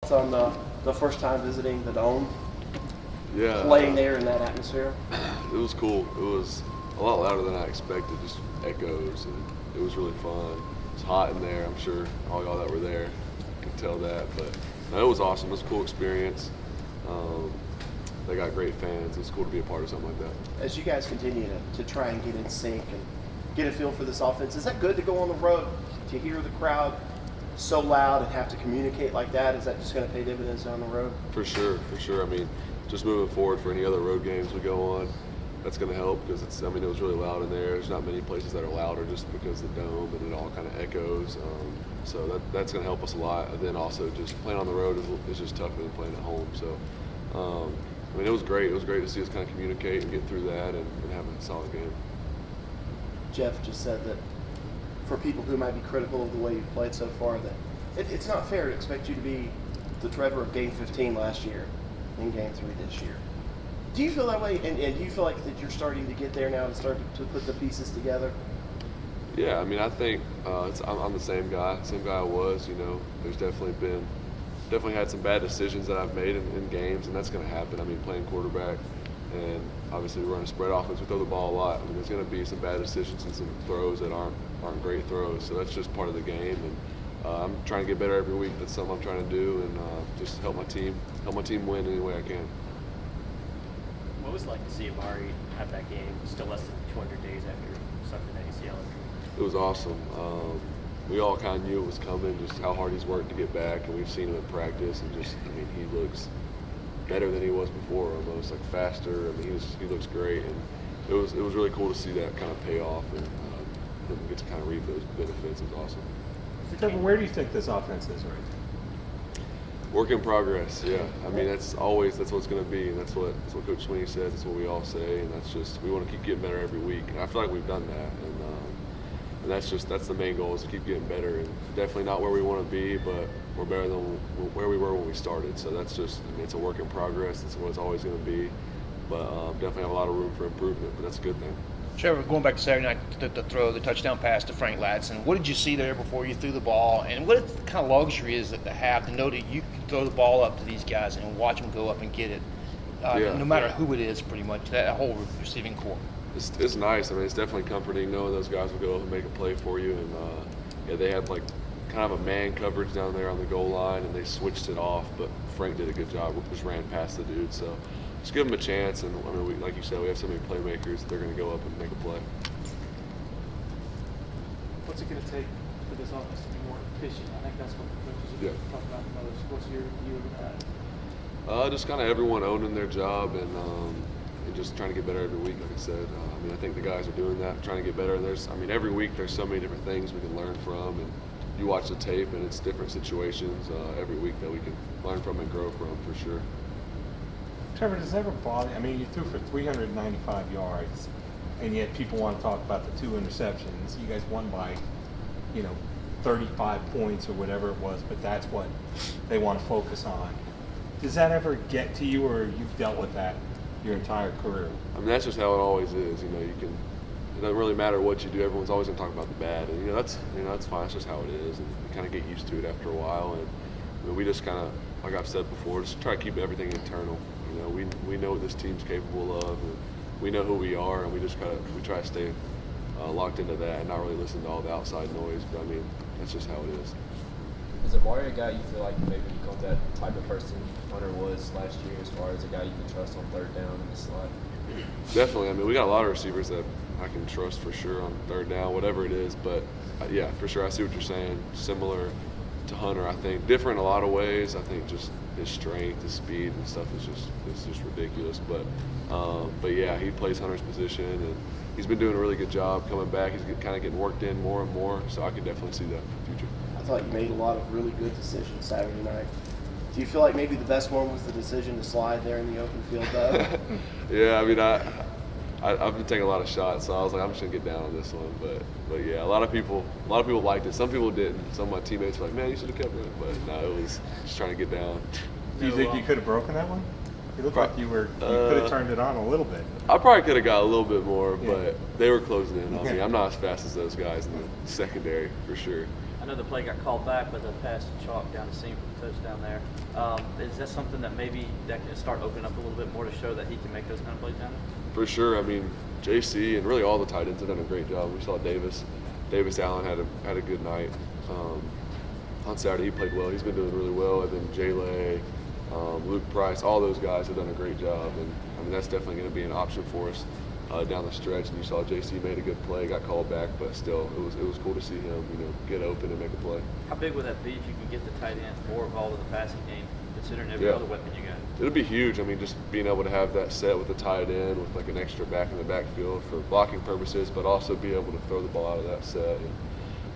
thoughts on the first time visiting the Dome? Yeah. Playing there in that atmosphere? It was cool. It was a lot louder than I expected, just echoes, and it was really fun. It was hot in there. I'm sure all y'all that were there could tell that, but no, it was awesome. It was a cool experience. They got great fans. It was cool to be a part of something like that. As you guys continue to try and get in sync and get a feel for this offense, is that good to go on the road, to hear the crowd so loud and have to communicate like that? Is that just going to pay dividends down the road? For sure. I mean, just moving forward for any other road games we go on, that's going to help because it was really loud in there. There's not many places that are louder just because of the dome and it all kind of echoes. So that's going to help us a lot. And then also just playing on the road is just tougher than playing at home. So, I mean, it was great. It was great to see us kind of communicate and get through that and have a solid game. Jeff just said that for people who might be critical of the way you've played so far, that it's not fair to expect you to be the Trevor of Game 15 last year in Game 3 this year. Do you feel that way? And do you feel like that you're starting to get there now and start to put the pieces together? Yeah, I mean, I think I'm the same guy I was. You know, there's definitely had some bad decisions that I've made in games, and that's going to happen. I mean, playing quarterback, and obviously we run a spread offense. We throw the ball a lot. I mean, there's going to be some bad decisions and some throws that aren't great throws. So that's just part of the game, and I'm trying to get better every week. That's something I'm trying to do, and just help my team win any way I can. What was it like to see Amari have that game still less than 200 days after suffering that ACL injury? It was awesome. We all kind of knew it was coming, just how hard he's worked to get back, and we've seen him in practice, and he looks better than he was before, almost like faster. I mean, he looks great, and it was really cool to see that kind of pay off and him get to kind of reap those benefits. It was awesome. Trevor, where do you think this offense is right now? Work in progress, yeah. I mean, that's what it's going to be, and that's what Coach Sweeney says. That's what we all say, and that's just we want to keep getting better every week. And I feel like we've done that, and that's the main goal is to keep getting better. And definitely not where we want to be, but we're better than where we were when we started. So that's just it's a work in progress. That's what it's always going to be, but definitely have a lot of room for improvement. But that's a good thing. Trevor, going back to Saturday night, the touchdown pass to Frank Ladson, what did you see there before you threw the ball? And what kind of luxury is it to have to know that you can throw the ball up to these guys and watch them go up and get it, no matter who it is, pretty much, that whole receiving corps? It's nice. I mean, it's definitely comforting knowing those guys will go up and make a play for you. And they had like kind of a man coverage down there on the goal line, and they switched it off. But Frank did a good job. Just ran past the dude. So just give them a chance. And I mean, like you said, we have so many playmakers that they're going to go up and make a play. What's it going to take for this offense to be more efficient? I think that's what the coaches are talking about the most. What's your view of that? Just kind of everyone owning their job and just trying to get better every week, like I said. I mean, I think the guys are doing that, trying to get better. And every week there's so many different things we can learn from, and you watch the tape and it's different situations every week that we can learn from and grow from, for sure. Trevor, does it ever bother? I mean, you threw for 395 yards, and yet people want to talk about the 2 interceptions. You guys won by, 35 points or whatever it was, but that's what they want to focus on. Does that ever get to you, or you've dealt with that your entire career? I mean, that's just how it always is. It doesn't really matter what you do. Everyone's always going to talk about the bad, and that's fine. That's just how it is, and you kind of get used to it after a while. And we just kind of, like I've said before, just try to keep everything internal. We know what this team's capable of, and we know who we are, and we try to stay locked into that and not really listen to all the outside noise. But I mean, that's just how it is. Is Amari a guy you feel like maybe becomes that type of person Hunter was last year, as far as a guy you can trust on third down in the slot? Definitely. I mean, we got a lot of receivers that I can trust for sure on third down, whatever it is. But yeah, for sure, I see what you're saying. Similar to Hunter, I think. Different in a lot of ways. I think just his strength, his speed, and stuff is just ridiculous. But yeah, he plays Hunter's position, and he's been doing a really good job coming back. He's kind of getting worked in more and more. So I can definitely see that in the future. I thought you made a lot of really good decisions Saturday night. Do you feel like maybe the best one was the decision to slide there in the open field, though? Yeah, I mean, I've been taking a lot of shots, so I was like, I'm just gonna get down on this one. But yeah, a lot of people liked it. Some people didn't. Some of my teammates were like, man, you should have kept running. But no, it was just trying to get down. Do you think you could have broken that one? It looked like you could have turned it on a little bit. I probably could have got a little bit more, but they were closing in on me. I'm not as fast as those guys in the secondary, for sure. I know the play got called back, but the pass chalked down the seam for the touchdown there. Is that something that maybe that can start opening up a little bit more to show that he can make those kind of plays down there? For sure. I mean, JC and really all the tight ends have done a great job. We saw Davis Allen had a good night. On Saturday he played well. He's been doing really well. And then Jay, Luke Price, all those guys have done a great job. And I mean, that's definitely going to be an option for us down the stretch. And you saw JC made a good play, got called back, but still, it was cool to see him, get open and make a play. How big would that be if you can get the tight end more involved in the passing game, considering every other weapon you got? It'll be huge. I mean, just being able to have that set with the tight end with like an extra back in the backfield for blocking purposes, but also be able to throw the ball out of that set. And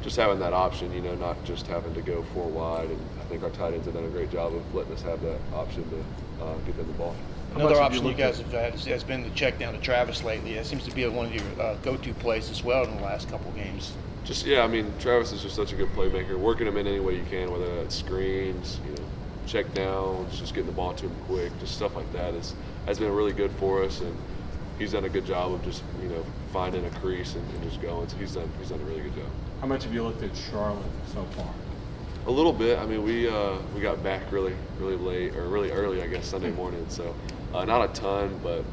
just having that option, not just having to go 4 wide. And I think our tight ends have done a great job of letting us have that option to get them the ball. Another option you guys have had has been the check down to Travis lately. That seems to be one of your go-to plays as well in the last couple of games. I mean, Travis is just such a good playmaker. Working him in any way you can, whether that's screens, check downs, just getting the ball to him quick, just stuff like that has been really good for us. And he's done a good job of just finding a crease and just going. So he's done a really good job. How much have you looked at Charlotte so far? A little bit. I mean, we got back really late or really early, I guess, Sunday morning. So not a ton, but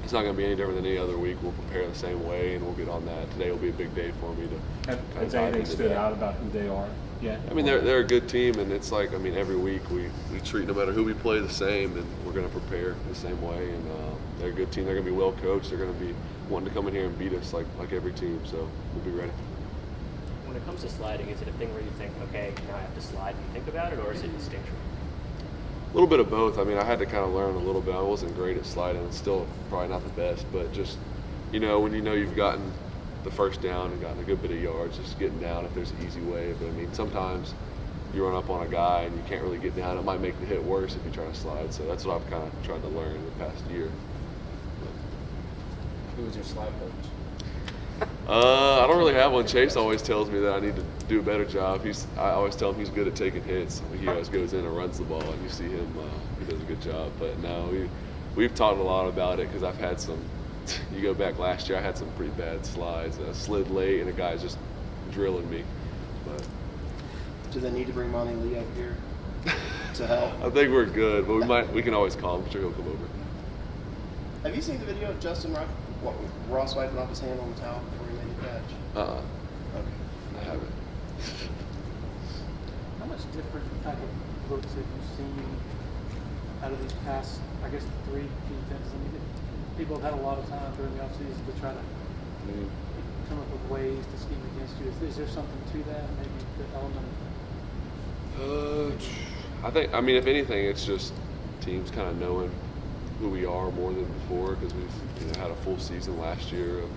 it's not going to be any different than any other week. We'll prepare the same way, and we'll get on that. Today will be a big day for me to. Has anything stood out about who they are yet? I mean, they're a good team, and it's like, I mean, every week we treat no matter who we play the same, and we're going to prepare the same way. And they're a good team. They're going to be well coached. They're going to be wanting to come in here and beat us like every team. So we'll be ready. When it comes to sliding, is it a thing where you think, okay, now I have to slide and think about it, or is it instinctual? A little bit of both. I mean, I had to kind of learn a little bit. I wasn't great at sliding. It's still probably not the best, but just, when you've gotten the first down and gotten a good bit of yards, just getting down if there's an easy way. But I mean, sometimes you run up on a guy and you can't really get down. It might make the hit worse if you try to slide. So that's what I've kind of tried to learn in the past year. Who was your slide coach? I don't really have one. Chase always tells me that I need to do a better job. I always tell him he's good at taking hits. He always goes in and runs the ball, and you see him. He does a good job. But no, we've talked a lot about it because I've had some. You go back last year, I had some pretty bad slides. I slid late, and a guy's just drilling me. But Do they need to bring Monty Lee up here to help? I think we're good, but we can always call him. I'm sure he'll come over. Have you seen the video of Justin Ross wiping off his hand on the towel before he made the catch? Okay. I haven't. How much different type of looks have you seen out of these past, I guess, 3 defenses? I mean, people have had a lot of time during the offseason to try to come up with ways to scheme against you. Is there something to that? Maybe the element of... I mean, if anything, it's just teams kind of knowing who we are more than before because we've had a full season last year of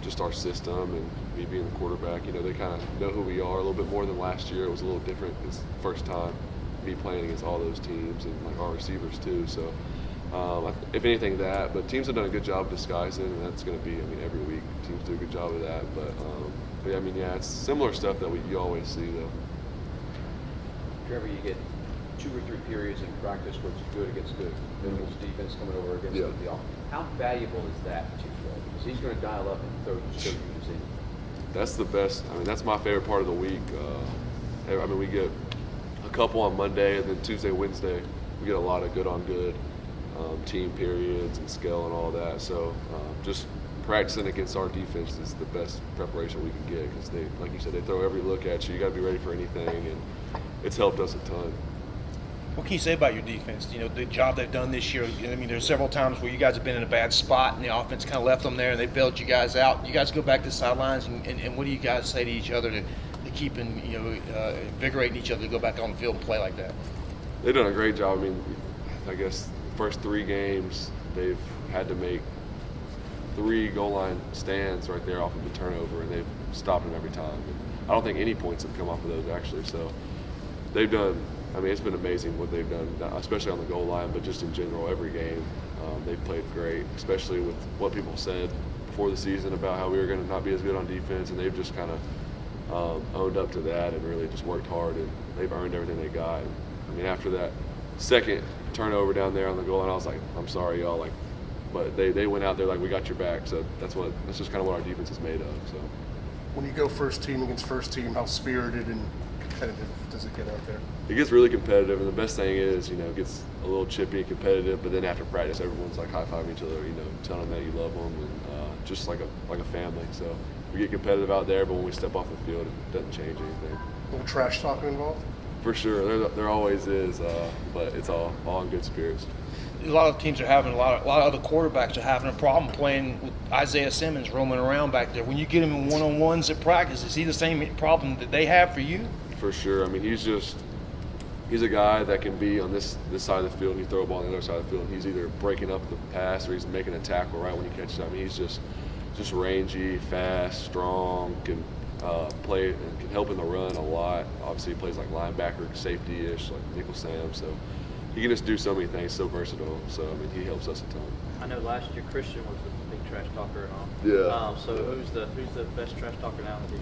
just our system and me being the quarterback. They kind of know who we are a little bit more than last year. It was a little different. It's the first time me playing against all those teams and like our receivers too. So if anything, that. But teams have done a good job disguising, and that's going to be. I mean, every week teams do a good job of that. But yeah, it's similar stuff that you always see though. Trevor, you get 2 or 3 periods in practice where it's good against good. Minimal's defense coming over against the offense. How valuable is that to you? Because he's going to dial up and throw you this season. That's the best. I mean, that's my favorite part of the week. I mean, we get a couple on Monday, and then Tuesday, Wednesday, we get a lot of good-on-good team periods and skill and all that. So just practicing against our defense is the best preparation we can get because they, like you said, they throw every look at you. You got to be ready for anything, and it's helped us a ton. What can you say about your defense? The job they've done this year. I mean, there's several times where you guys have been in a bad spot and the offense kind of left them there and they bailed you guys out. You guys go back to the sidelines and what do you guys say to each other to keep invigorating each other to go back on the field and play like that? They've done a great job. I mean, I guess the first 3 games they've had to make 3 goal line stands right there off of the turnover, and they've stopped them every time. And I don't think any points have come off of those actually. So they've done. I mean, it's been amazing what they've done, especially on the goal line, but just in general, every game. They've played great, especially with what people said before the season about how we were going to not be as good on defense, and they've just kind of owned up to that and really just worked hard, and they've earned everything they got. And, I mean, after that second turnover down there on the goal line, I was like, I'm sorry, y'all, but they went out there like, we got your back. So that's just kind of what our defense is made of. So. when you go first team against first team, how spirited and competitive does it get out there? It gets really competitive, and the best thing is, you know, it gets a little chippy and competitive. But then after practice, everyone's like high-fiving each other, you know, telling them that you love them, and just like a family. So we get competitive out there, but when we step off the field, it doesn't change anything. A little trash talking involved? For sure, there always is, but it's all in good spirits. A lot of teams are having a lot of other quarterbacks are having a problem playing with Isaiah Simmons roaming around back there. When you get him in one-on-ones at practice, is he the same problem that they have for you? For sure. I mean, he's a guy that can be on this side of the field and you throw a ball on the other side of the field, and he's either breaking up the pass or he's making a tackle right when he catches it. I mean, he's just rangy, fast, strong, can play and can help in the run a lot. Obviously, he plays like linebacker, safety-ish, like nickel Sam. So he can just do so many things, so versatile. So I mean, he helps us a ton. I know last year Christian was the big trash talker and all. Yeah. So who's the best trash talker now in the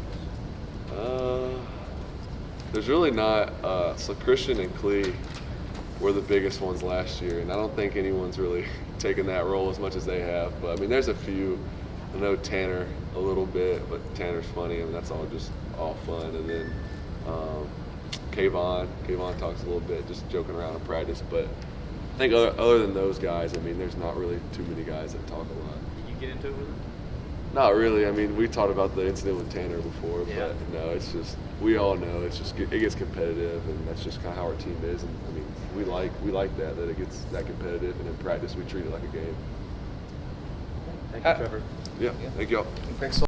defense? There's really not. So Christian and Clee were the biggest ones last year, and I don't think anyone's really taken that role as much as they have. But I mean, there's a few. I know Tanner a little bit, but Tanner's funny, and that's all fun. And then Kayvon talks a little bit, just joking around in practice. But I think other than those guys, I mean, there's not really too many guys that talk a lot. Did you get into it with him? Not really. I mean, we talked about the incident with Tanner before, Yeah. but no, it's just we all know it gets competitive, and that's just kind of how our team is. And I mean, we like that it gets that competitive, and in practice we treat it like a game. Thank you, Trevor. Yeah. Thank y'all. Thanks so